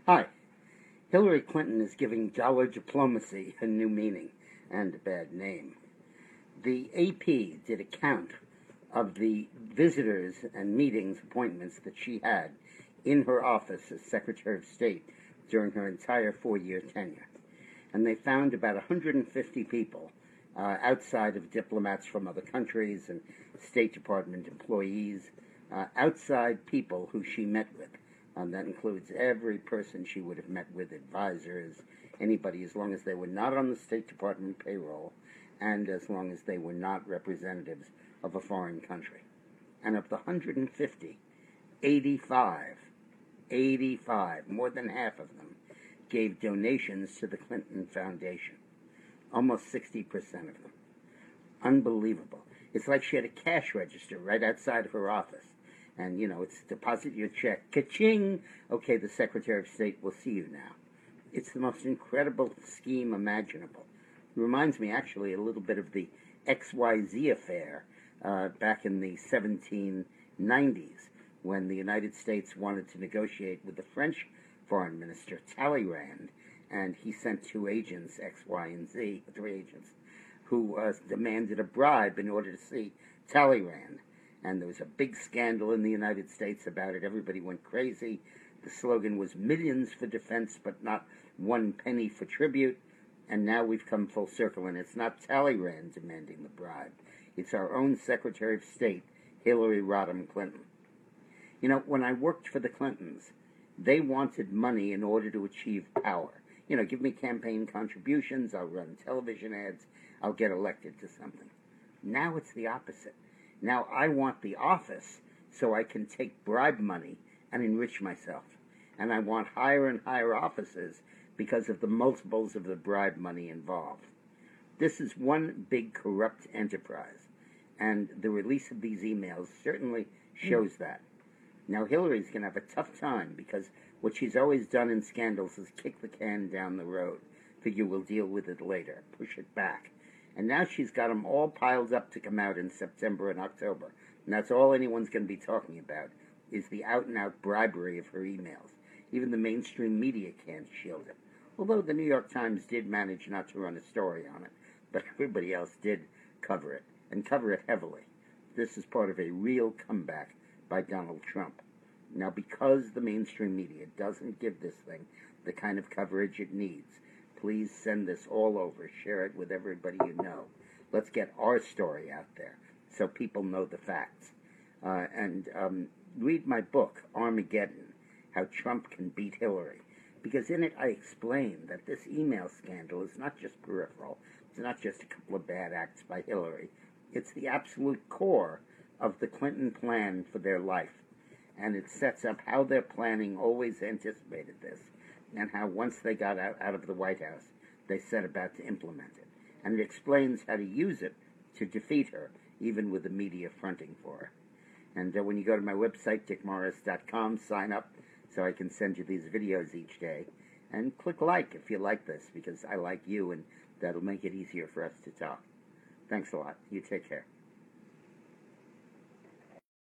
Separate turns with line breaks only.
Hi. Hillary Clinton is giving dollar diplomacy a new meaning and a bad name. The AP did a count of the visitors and meetings, appointments that she had in her office as Secretary of State during her entire 4-year tenure. And they found about 150 people outside of diplomats from other countries and State Department employees, outside people who she met with. That includes every person she would have met with, advisors, anybody, as long as they were not on the State Department payroll and as long as they were not representatives of a foreign country. And of the 150, 85, more than half of them, gave donations to the Clinton Foundation. Almost 60% of them. Unbelievable. It's like she had a cash register right outside of her office. And, it's deposit your check. Ka-ching! Okay, the Secretary of State will see you now. It's the most incredible scheme imaginable. It reminds me, actually, a little bit of the XYZ affair back in the 1790s, when the United States wanted to negotiate with the French foreign minister, Talleyrand, and he sent 2 agents, X, Y, and Z, 3 agents, who demanded a bribe in order to see Talleyrand. And there was a big scandal in the United States about it. Everybody went crazy. The slogan was millions for defense, but not 1 penny for tribute. And now we've come full circle, and it's not Talleyrand demanding the bribe. It's our own Secretary of State, Hillary Rodham Clinton. When I worked for the Clintons, they wanted money in order to achieve power. Give me campaign contributions, I'll run television ads, I'll get elected to something. Now it's the opposite. Now I want the office so I can take bribe money and enrich myself. And I want higher and higher offices because of the multiples of the bribe money involved. This is one big corrupt enterprise. And the release of these emails certainly shows that. Now Hillary's going to have a tough time because what she's always done in scandals is kick the can down the road. Figure we'll deal with it later. Push it back. And now she's got them all piled up to come out in September and October. And that's all anyone's going to be talking about, is the out-and-out bribery of her emails. Even the mainstream media can't shield it. Although the New York Times did manage not to run a story on it, but everybody else did cover it, and cover it heavily. This is part of a real comeback by Donald Trump. Now, because the mainstream media doesn't give this thing the kind of coverage it needs, please send this all over. Share it with everybody you know. Let's get our story out there so people know the facts. And read my book, Armageddon, How Trump Can Beat Hillary. Because in it I explain that this email scandal is not just peripheral. It's not just a couple of bad acts by Hillary. It's the absolute core of the Clinton plan for their life. And it sets up how their planning always anticipated this, and how once they got out of the White House, they set about to implement it. And it explains how to use it to defeat her, even with the media fronting for her. And when you go to my website, dickmorris.com, sign up so I can send you these videos each day. And click like if you like this, because I like you, and that'll make it easier for us to talk. Thanks a lot. You take care.